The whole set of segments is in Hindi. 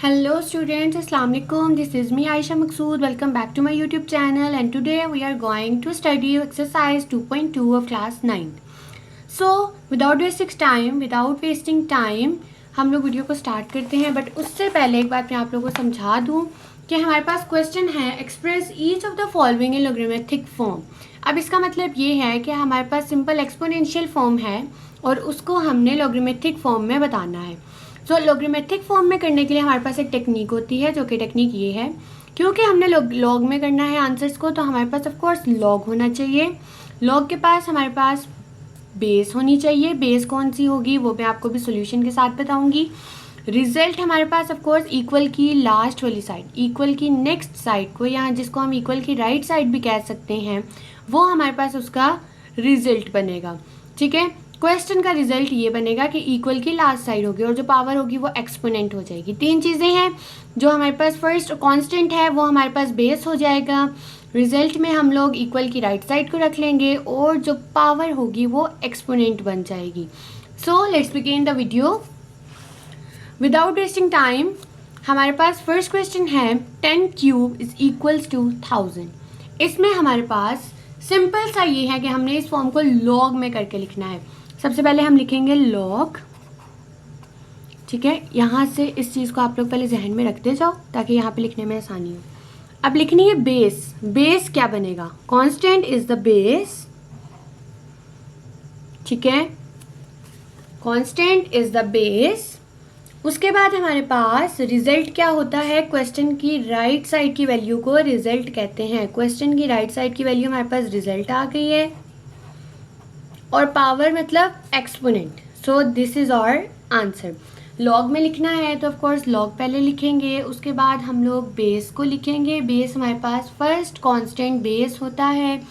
Hello students, Assalamu alaikum. This is me Aisha Maqsood. Welcome back to my YouTube channel and today we are going to study exercise 2.2 of class 9. So without wasting time हम लोग वीडियो को स्टार्ट करते हैं. बट उससे पहले एक बात मैं आप लोगों को समझा दूँ कि हमारे पास क्वेश्चन है express each of the following in logarithmic form. अब इसका मतलब ये है कि हमारे पास सिंपल एक्सपोनेंशियल फॉर्म है और उसको हमने लॉगरिथमिक फॉर्म में बताना है. सो लॉगरिथमिक फॉर्म में करने के लिए हमारे पास एक टेक्निक होती है, जो कि टेक्निक ये है, क्योंकि हमने लॉग में करना है आंसर्स को, तो हमारे पास ऑफ कोर्स लॉग होना चाहिए. लॉग के पास हमारे पास बेस होनी चाहिए. बेस कौन सी होगी वो मैं आपको भी सॉल्यूशन के साथ बताऊंगी. रिजल्ट हमारे पास ऑफ कोर्स इक्वल की लास्ट वाली साइड, इक्वल की नेक्स्ट साइड को, यहाँ जिसको हम इक्वल की राइट साइड भी कह सकते हैं, वो हमारे पास उसका रिजल्ट बनेगा. ठीक है, क्वेश्चन का रिजल्ट ये बनेगा कि इक्वल की लास्ट साइड होगी और जो पावर होगी वो एक्सपोनेंट हो जाएगी. तीन चीज़ें हैं जो हमारे पास. फर्स्ट कांस्टेंट है, वो हमारे पास बेस हो जाएगा. रिजल्ट में हम लोग इक्वल की राइट साइड को रख लेंगे और जो पावर होगी वो एक्सपोनेंट बन जाएगी. So let's begin the video without wasting time. हमारे पास फर्स्ट क्वेश्चन है 10 क्यूब इज इक्वल्स टू 1000. इसमें हमारे पास सिंपल सा ये है कि हमने इस फॉर्म को लॉग में करके लिखना है. सबसे पहले हम लिखेंगे लॉग. ठीक है, यहाँ से इस चीज़ को आप लोग पहले जहन में रखते जाओ ताकि यहाँ पे लिखने में आसानी हो. अब लिखनी है बेस. बेस क्या बनेगा? Constant is the base. ठीक है, कांस्टेंट इज द बेस. उसके बाद हमारे पास रिजल्ट क्या होता है? क्वेश्चन की राइट साइड की वैल्यू को रिजल्ट कहते हैं. क्वेश्चन की राइट साइड की वैल्यू हमारे पास रिजल्ट आ गई है और पावर मतलब exponent. So this is our answer. Log में लिखना है तो ऑफ कोर्स लॉग पहले लिखेंगे, उसके बाद हम लोग बेस को लिखेंगे. बेस हमारे पास फर्स्ट कांस्टेंट बेस होता है.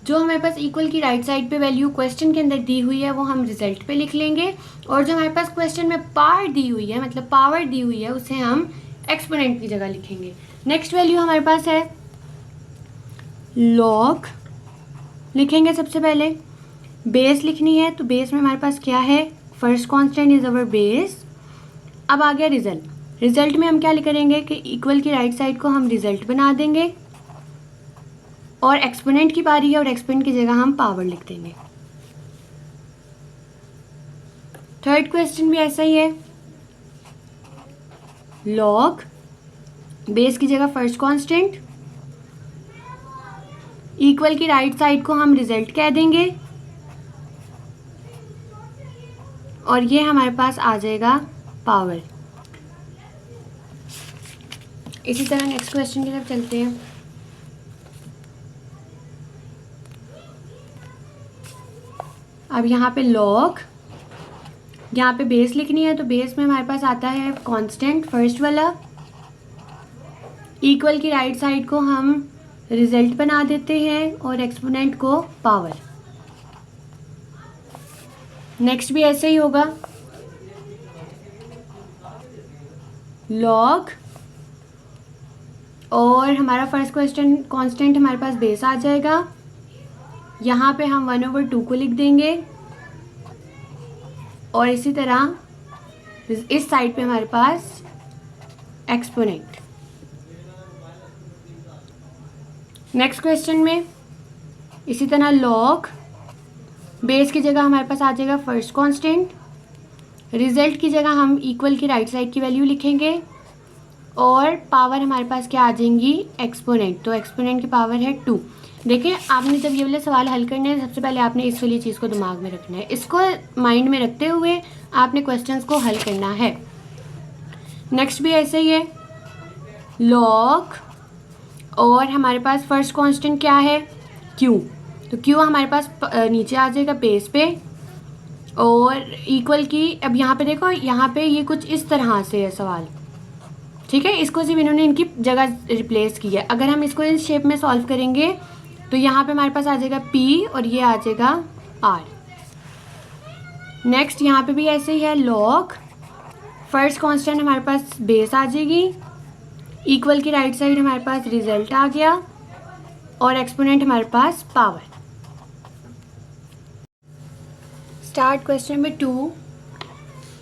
जो हमारे पास इक्वल की राइट साइड पे वैल्यू क्वेश्चन के अंदर दी हुई है वो हम रिजल्ट पे लिख लेंगे, और जो हमारे पास क्वेश्चन में पावर दी हुई है, मतलब पावर दी हुई है, उसे हम एक्सपोनेंट की जगह लिखेंगे. नेक्स्ट वैल्यू हमारे पास है लॉग. लिखेंगे सबसे पहले बेस लिखनी है, तो बेस में हमारे पास क्या है? First constant is our base. अब आ गया रिजल्ट. रिजल्ट में हम क्या करेंगे कि इक्वल की राइट साइड को हम रिजल्ट बना देंगे और एक्सपोनेंट की बारी है और एक्सपोनेंट की जगह हम पावर लिख देंगे. थर्ड क्वेश्चन भी ऐसा ही है. लॉग बेस की जगह फर्स्ट कांस्टेंट, इक्वल की राइट साइड को हम रिजल्ट कह देंगे और ये हमारे पास आ जाएगा पावर. इसी तरह नेक्स्ट क्वेश्चन की तरफ चलते हैं. अब यहाँ पे लॉग, यहाँ पे बेस लिखनी है, तो बेस में हमारे पास आता है कांस्टेंट फर्स्ट वाला. इक्वल की राइट साइड को हम रिजल्ट बना देते हैं और एक्सपोनेंट को पावर. नेक्स्ट भी ऐसे ही होगा. लॉग और हमारा फर्स्ट क्वेश्चन कांस्टेंट हमारे पास बेस आ जाएगा. यहाँ पे हम 1/2 को लिख देंगे और इसी तरह इस साइड पे हमारे पास एक्सपोनेंट. नेक्स्ट क्वेश्चन में इसी तरह लॉग बेस की जगह हमारे पास आ जाएगा फर्स्ट कांस्टेंट. रिजल्ट की जगह हम इक्वल की राइट साइड की वैल्यू लिखेंगे और पावर हमारे पास क्या आ जाएंगी? एक्सपोनेंट. तो एक्सपोनेंट की पावर है 2. देखिए, आपने जब ये वाले सवाल हल करने हैं, सबसे पहले आपने इस वाली चीज़ को दिमाग में रखना है. इसको माइंड में रखते हुए आपने क्वेश्चंस को हल करना है. नेक्स्ट भी ऐसे ही है. लॉग और हमारे पास फर्स्ट कांस्टेंट क्या है? क्यू. तो क्यू हमारे पास नीचे आ जाएगा बेस पे और इक्वल की. अब यहाँ पे देखो, यहाँ पे ये कुछ इस तरह से है सवाल. ठीक है, इसको सिर्फ इन्होंने इनकी जगह रिप्लेस की है. अगर हम इसको इस शेप में सॉल्व करेंगे तो यहाँ पे हमारे पास आ जाएगा P और ये आ जाएगा R. नेक्स्ट यहाँ पे भी ऐसे ही है. लॉग फर्स्ट कांस्टेंट हमारे पास बेस आ जाएगी, इक्वल की राइट साइड हमारे पास रिजल्ट आ गया और एक्सपोनेंट हमारे पास power. Start question number 2.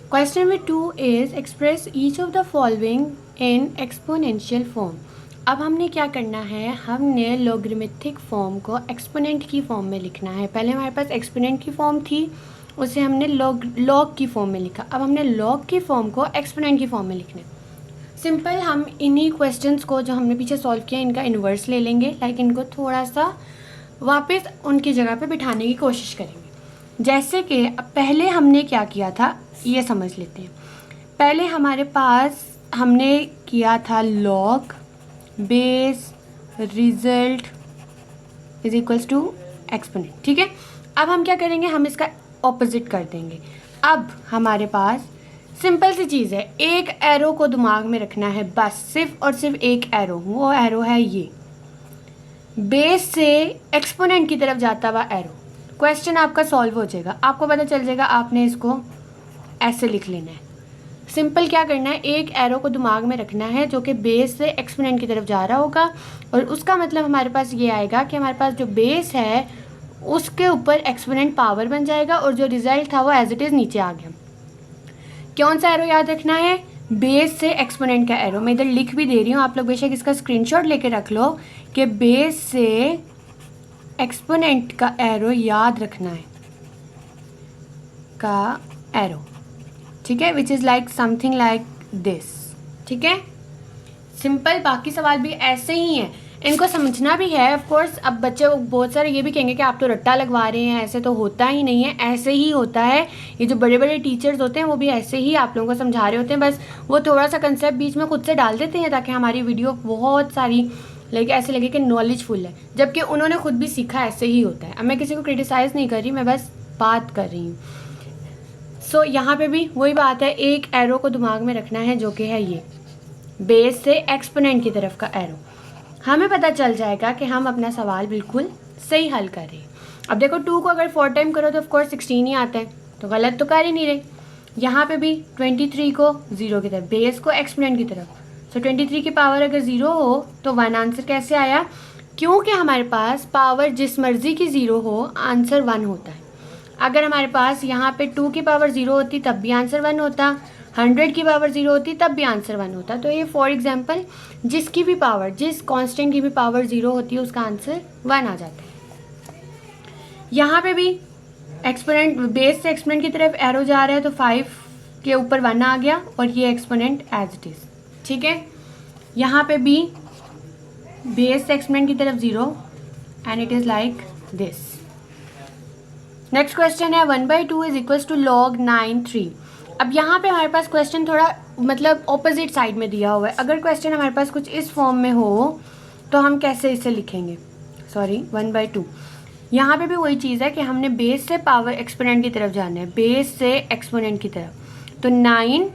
Question number 2 is express each of the following in exponential form. अब हमने क्या करना है, हमने लॉगरिथमिक फॉर्म को एक्सपोनेंट की फॉर्म में लिखना है। पहले हमारे पास एक्सपोनेंट की फॉर्म थी, उसे हमने लॉग की फॉर्म में लिखा। अब हमने लॉग की फॉर्म को एक्सपोनेंट की फॉर्म में लिखना है। सिंपल, हम इन्हीं क्वेश्चंस को जो हमने पीछे सॉल्व किया इनका इन्वर्स ले लेंगे, लाइक इनको थोड़ा सा वापस उनकी जगह पे बिठाने की कोशिश करेंगे। जैसे कि अब पहले हमने क्या किया था ये समझ लेते हैं। पहले हमारे पास हमने किया था log base result is equals to exponent, ठीक है। अब हम क्या करेंगे, हम इसका ऑपोजिट कर देंगे। अब हमारे पास सिंपल सी चीज़ है, एक एरो को दिमाग में रखना है, बस सिर्फ और सिर्फ एक एरो, वो एरो है ये बेस से एक्सपोनेंट की तरफ जाता हुआ एरो। क्वेश्चन आपका सॉल्व हो जाएगा, आपको पता चल जाएगा आपने इसको ऐसे लिख लेना है। सिंपल क्या करना है, एक एरो को दिमाग में रखना है जो कि बेस से एक्सपोनेंट की तरफ जा रहा होगा, और उसका मतलब हमारे पास ये आएगा कि हमारे पास जो बेस है उसके ऊपर एक्सपोनेंट पावर बन जाएगा, और जो रिजल्ट था वो एज इट इज़ नीचे आ गया। कौन सा एरो याद रखना है, बेस से एक्सपोनेंट का एरो। मैं इधर लिख भी दे रही हूँ, आप लोग बेशक इसका स्क्रीनशॉट लेके रख लो कि बेस से एक्सपोनेंट का एरो याद रखना है, का एरो, ठीक है, which is like something like this, ठीक है। सिंपल, बाकी सवाल भी ऐसे ही हैं, इनको समझना भी है ऑफ कोर्स। अब बच्चे बहुत सारे ये भी कहेंगे कि आप तो रट्टा लगवा रहे हैं, ऐसे तो होता ही नहीं है, ऐसे ही होता है। ये जो बड़े बड़े टीचर्स होते हैं वो भी ऐसे ही आप लोगों को समझा रहे होते हैं, बस वो थोड़ा सा कंसेप्ट बीच में खुद से डाल देते हैं ताकि हमारी वीडियो बहुत सारी लाइक ऐसे लगे कि नॉलेजफुल है, जबकि उन्होंने खुद भी सीखा ऐसे ही होता है। अब मैं किसी को क्रिटिसाइज़ नहीं कर रही, मैं बस बात कर रही हूँ। सो यहाँ पे भी वही बात है, एक एरो को दिमाग में रखना है जो कि है ये बेस से एक्सपोनेंट की तरफ का एरो। हमें पता चल जाएगा कि हम अपना सवाल बिल्कुल सही हल कर रहे हैं। अब देखो 2 को अगर 4 टाइम करो तो ऑफकोर्स 16 ही आता है, तो गलत तो कर ही नहीं रहे। यहाँ पे भी 23 को 0 की तरफ, बेस को एक्सपोनेंट की तरफ, सो 23 की पावर अगर 0 हो तो 1 आंसर कैसे आया, क्योंकि हमारे पास पावर जिस मर्जी की 0 हो आंसर 1 होता है। अगर हमारे पास यहाँ पे 2 की पावर 0 होती तब भी आंसर 1 होता, 100 की पावर 0 होती तब भी आंसर 1 होता। तो ये फॉर एग्जांपल जिसकी भी पावर, जिस कांस्टेंट की भी पावर 0 होती है उसका आंसर 1 आ जाता है। यहाँ पे भी एक्सपोनेंट बेस से एक्सपोनेंट की तरफ एरो जा रहा है तो 5 के ऊपर 1 आ गया, और ये एक्सपोनेंट एज इट इज़, ठीक है। यहाँ पे भी बेस से एक्सपोनेंट की तरफ 0 and it is like this. Next question है 1/2 इज इक्वल्स टू log 9/3। अब यहाँ पे हमारे पास क्वेश्चन थोड़ा मतलब ऑपोजिट साइड में दिया हुआ है। अगर क्वेश्चन हमारे पास कुछ इस फॉर्म में हो तो हम कैसे इसे लिखेंगे, सॉरी 1/2। यहाँ पे भी वही चीज़ है कि हमने बेस से पावर एक्सपोनेंट की तरफ जाना है, बेस से एक्सपोनेंट की तरफ। तो 9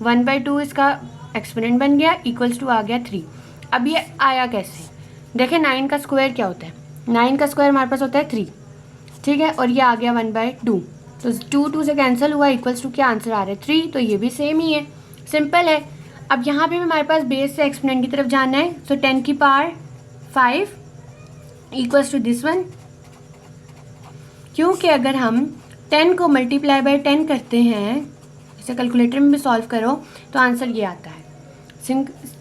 1/2 इसका एक्सपोनेंट बन गया, इक्वल्स टू आ गया 3। अब ये आया कैसे, देखें 9 का स्क्वायर क्या होता है, 9 का स्क्वायर हमारे पास होता है 3, ठीक है, और ये आ गया 1/2। तो 2 से कैंसिल हुआ, इक्वल्स टू क्या आंसर आ रहा है 3, तो ये भी सेम ही है, सिंपल है। अब यहाँ पे भी हमारे पास बेस से एक्सपोनेंट की तरफ जाना है, सो 10 की power 5 equals to this one, क्योंकि अगर हम 10 को मल्टीप्लाई बाय 10 करते हैं, इसे कैलकुलेटर में भी सॉल्व करो तो आंसर ये आता है,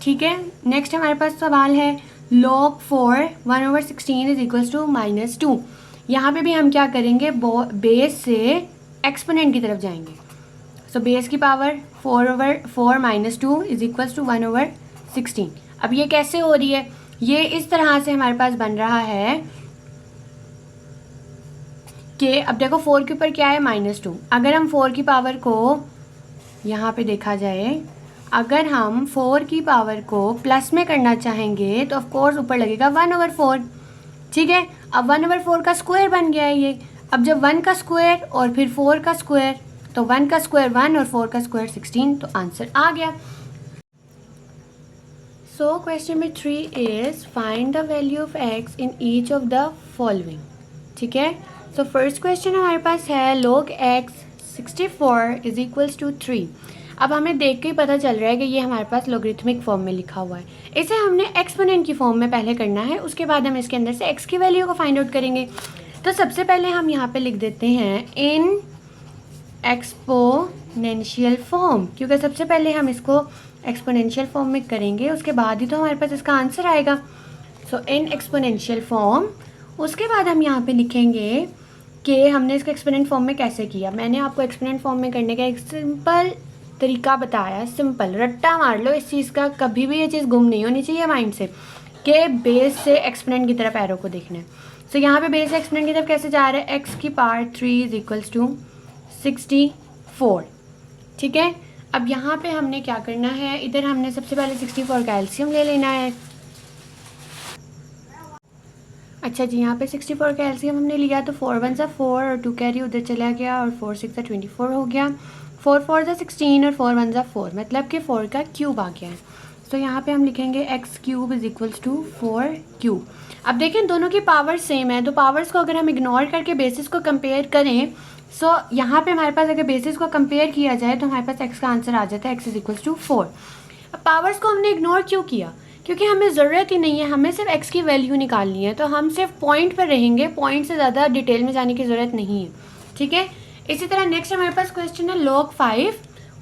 ठीक है। नेक्स्ट हमारे पास सवाल है log 4 1/16 इज इक्वल्स टू -2। यहाँ पे भी हम क्या करेंगे, बेस से एक्सपोनेंट की तरफ जाएंगे, सो बेस की पावर 4/4 - 2 इज इक्वल्स टू 1/16। अब ये कैसे हो रही है, ये इस तरह से हमारे पास बन रहा है कि अब देखो 4 के ऊपर क्या है -2। अगर हम 4 की पावर को यहाँ पे देखा जाए, अगर हम 4 की पावर को प्लस में करना चाहेंगे तो ऑफकोर्स ऊपर लगेगा 1/4, ठीक है। अब 1/4 का स्क्वायर बन गया है ये। अब जब 1 का स्क्वायर और फिर 4 का स्क्वायर, तो 1 का स्क्वायर 1 और 4 का स्क्वायर 16, तो आंसर आ गया। So question number 3 is find the value of x in each of the following, ठीक है। सो फर्स्ट क्वेश्चन हमारे पास है log x 64 is equals to 3। अब हमें देख के ही पता चल रहा है कि ये हमारे पास लॉगरिथमिक फॉर्म में लिखा हुआ है। इसे हमने एक्सपोनेंट की फॉर्म में पहले करना है, उसके बाद हम इसके अंदर से x की वैल्यू को फाइंड आउट करेंगे। तो सबसे पहले हम यहाँ पे लिख देते हैं इन एक्सपोनेंशियल फॉर्म, क्योंकि सबसे पहले हम इसको एक्सपोनेंशियल फॉर्म में करेंगे, उसके बाद ही तो हमारे पास इसका आंसर आएगा। सो इन एक्सपोनेंशियल फॉर्म, उसके बाद हम यहाँ पे लिखेंगे कि हमने इसको एक्सपोनेंट फॉर्म में कैसे किया। मैंने आपको एक्सपोनेंट फॉर्म में करने का एक सिंपल तरीका बताया, सिंपल रट्टा मार लो इस चीज़ का, कभी भी ये चीज़ गुम नहीं होनी चाहिए माइंड से कि बेस से एक्सपोनेंट की तरफ एरो को देखना है। सो यहाँ पे बेस से एक्सपोनेंट की तरफ कैसे जा रहा है, एक्स की पावर 3 इज इक्वल्स टू 64। ठीक है, अब यहाँ पे हमने क्या करना है, इधर हमने सबसे पहले 64 का एलसीएम ले लेना है। अच्छा जी, यहाँ पे 64 का एलसीएम हमने लिया तो 4 1 4 और 2 कैरी उधर चला गया और 4 6 24 हो गया, 4 4 16 और 4 1 4, मतलब कि 4 का क्यूब आ गया है। तो यहाँ पे हम लिखेंगे x cube is equals to 4 cube. अब देखें दोनों की पावर सेम है, तो पावर्स को अगर हम इग्नोर करके बेसिस को कंपेयर करें, सो यहाँ पे हमारे पास अगर बेसिस को कंपेयर किया जाए तो हमारे पास एक्स का आंसर आ जाता है, एक्स इज इक्वल्स टू 4। अब पावर्स को हमने इग्नोर क्यों किया, क्योंकि हमें ज़रूरत ही नहीं है, हमें सिर्फ एक्स की वैल्यू निकालनी है, तो हम सिर्फ पॉइंट पर रहेंगे, पॉइंट से ज़्यादा डिटेल में जाने की ज़रूरत नहीं है। ठीक है, इसी तरह नेक्स्ट हमारे पास क्वेश्चन है log 5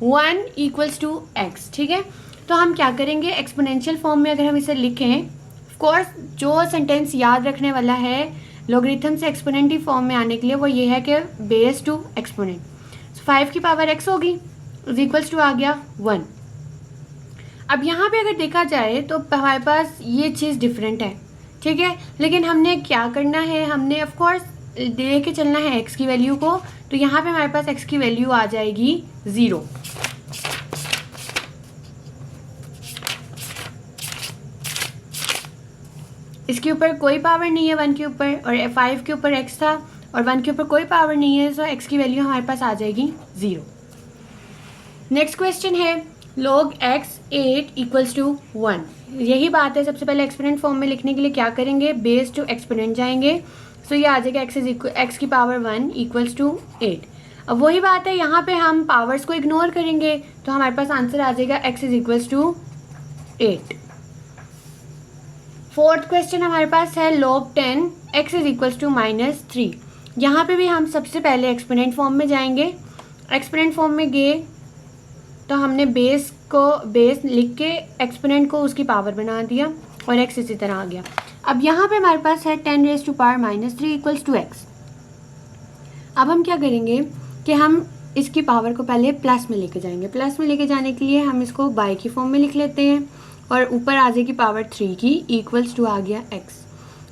1 इक्वल्स टू एक्स। ठीक है, तो हम क्या करेंगे, एक्सपोनेंशियल फॉर्म में अगर हम इसे लिखें, ऑफकोर्स जो सेंटेंस याद रखने वाला है लॉगरिथम से एक्सपोनेंट फॉर्म में आने के लिए वो ये है कि बेस टू एक्सपोनेंट, 5 की पावर x होगी इज इक्वल्स टू आ गया 1। अब यहाँ पे अगर देखा जाए तो हमारे पास ये चीज़ डिफरेंट है। ठीक है, लेकिन हमने क्या करना है, हमने ऑफ कोर्स दे के चलना है x की वैल्यू को, तो यहाँ पे हमारे पास x की वैल्यू आ जाएगी 0। इसके ऊपर कोई पावर नहीं है 1 के ऊपर, और 5 के ऊपर x था और 1 के ऊपर कोई पावर नहीं है, तो x की वैल्यू हमारे पास आ जाएगी 0। नेक्स्ट क्वेश्चन है log x 8 इक्वल्स टू 1। यही बात है, सबसे पहले एक्सपोनेंट फॉर्म में लिखने के लिए क्या करेंगे, बेस टू एक्सपोनेंट जाएंगे, सो ये आ जाएगा x की पावर 1 इक्वल्स टू 8। अब वही बात है, यहाँ पे हम पावर्स को इग्नोर करेंगे तो हमारे पास आंसर आ जाएगा x is equals to 8। Fourth question हमारे पास है log 10 x is equals to -3। यहाँ पे भी हम सबसे पहले एक्सपोनेंट फॉर्म में जाएंगे, एक्सपोनेंट फॉर्म में गए तो हमने बेस लिख के एक्सपोनेंट को उसकी पावर बना दिया और x इसी तरह आ गया। अब यहाँ पे हमारे पास है 10 raise to power -3 equals to x। अब हम क्या करेंगे कि हम इसकी पावर को पहले प्लस में लेके जाएंगे, प्लस में लेके जाने के लिए हम इसको बाय की फॉर्म में लिख लेते हैं और ऊपर आ जाएगी पावर 3 की इक्वल्स टू आ गया x।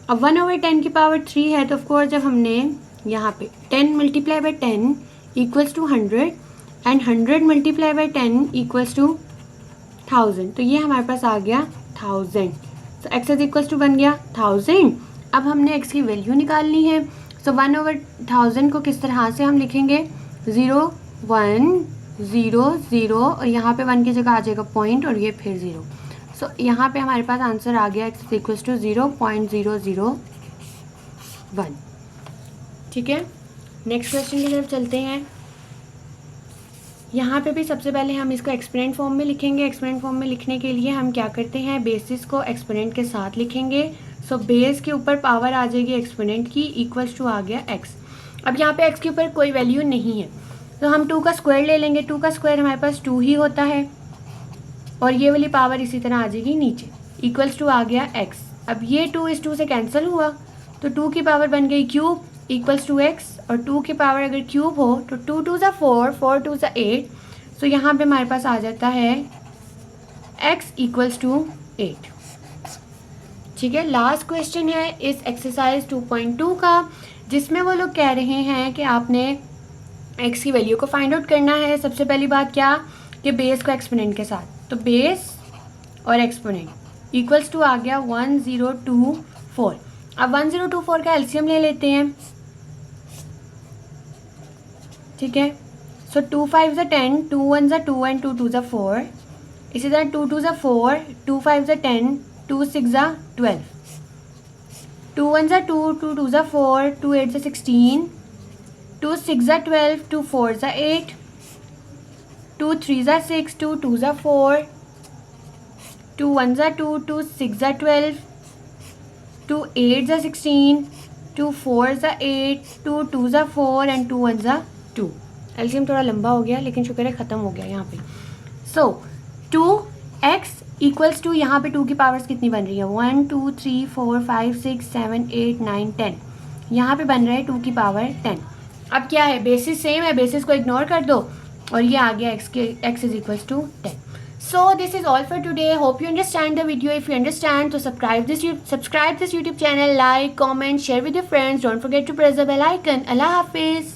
अब 1/10 की पावर 3 है, तो ऑफकोर्स जब हमने यहाँ पे 10 multiply by 10 equals to 100 and 100 multiply by 10 equals to 1000, तो ये हमारे पास आ गया 1000। तो x इज इक्वल्स टू बन गया 1000। अब हमने x की वैल्यू निकालनी है, सो 1/1000 को किस तरह से हम लिखेंगे, 0 1 0 0 और यहाँ पे 1 की जगह आ जाएगा पॉइंट और ये फिर 0। सो यहाँ पे हमारे पास आंसर आ गया x इज इक्वल्स टू 0.001। ठीक है, नेक्स्ट क्वेश्चन की तरफ चलते हैं। यहाँ पे भी सबसे पहले हम इसको एक्सपोनेंट फॉर्म में लिखेंगे। एक्सपोनेंट फॉर्म में लिखने के लिए हम क्या करते हैं, बेसिस को एक्सपोनेंट के साथ लिखेंगे। सो बेस के ऊपर पावर आ जाएगी एक्सपोनेंट की इक्वल्स टू आ गया x। अब यहाँ पे x के ऊपर कोई वैल्यू नहीं है तो हम 2 का स्क्वायर ले लेंगे। 2 का स्क्वायर हमारे पास 2 ही होता है और ये वाली पावर इसी तरह आ जाएगी नीचे, इक्वल्स टू आ गया x। अब ये 2 इस 2 से कैंसिल हुआ तो 2 की पावर बन गई क्यूब इक्वल्स टू x, और 2 की पावर अगर क्यूब हो तो 2 2 ज़ा 4 4 2 ज़ा 8। सो यहाँ पे हमारे पास आ जाता है x इक्वल्स टू 8। ठीक है, लास्ट क्वेश्चन है इस एक्सरसाइज 2.2 का, जिसमें वो लोग कह रहे हैं कि आपने x की वैल्यू को फाइंड आउट करना है। सबसे पहली बात क्या कि बेस को एक्सपोनेंट के साथ, तो बेस और एक्सपोनेंट इक्वल्स टू आ गया 1024। अब 1024 का एलसीएम ले लेते हैं। ठीक है, सो 2 5 ज़ा 10, 2 1 ज़ा 2 एंड 2 2 ज़ा 4। इसी तरह 2 2 ज़ा 4, 2 5 ज़ा 10, 2 6 ज़ा 12, 2 1 ज़ा 2, 2 2 ज़ा 4, 2 8 ज़ा 16, 2 6 ज़ा 12, 2 4 ज़ा 8, 2 3 ज़ा 6, 2 2 ज़ा 4, 2 1 ज़ा 2, 2 6 ज़ा 12, 2 8 ज़ा 16, 2 4 ज़ा 8, 2 2 ज़ा 4 एंड 2 1 ज़ा 2। एलसीएम थोड़ा लंबा हो गया लेकिन शुक्र है ख़त्म हो गया यहाँ पे। सो 2x इक्वल्स टू, यहाँ पे 2 की पावर्स कितनी बन रही है, 1 2 3 4 5 6 7 8 9 10, यहाँ पे बन रहा है 2 की पावर 10। अब क्या है, बेसिस सेम है, बेसिस को इग्नोर कर दो और ये आ गया x is equals to 10। So this is all for today. Hope you understand the video. If you understand, so subscribe this YouTube channel, like, comment, share with your friends. Don't forget to press the bell icon. Allah Hafiz.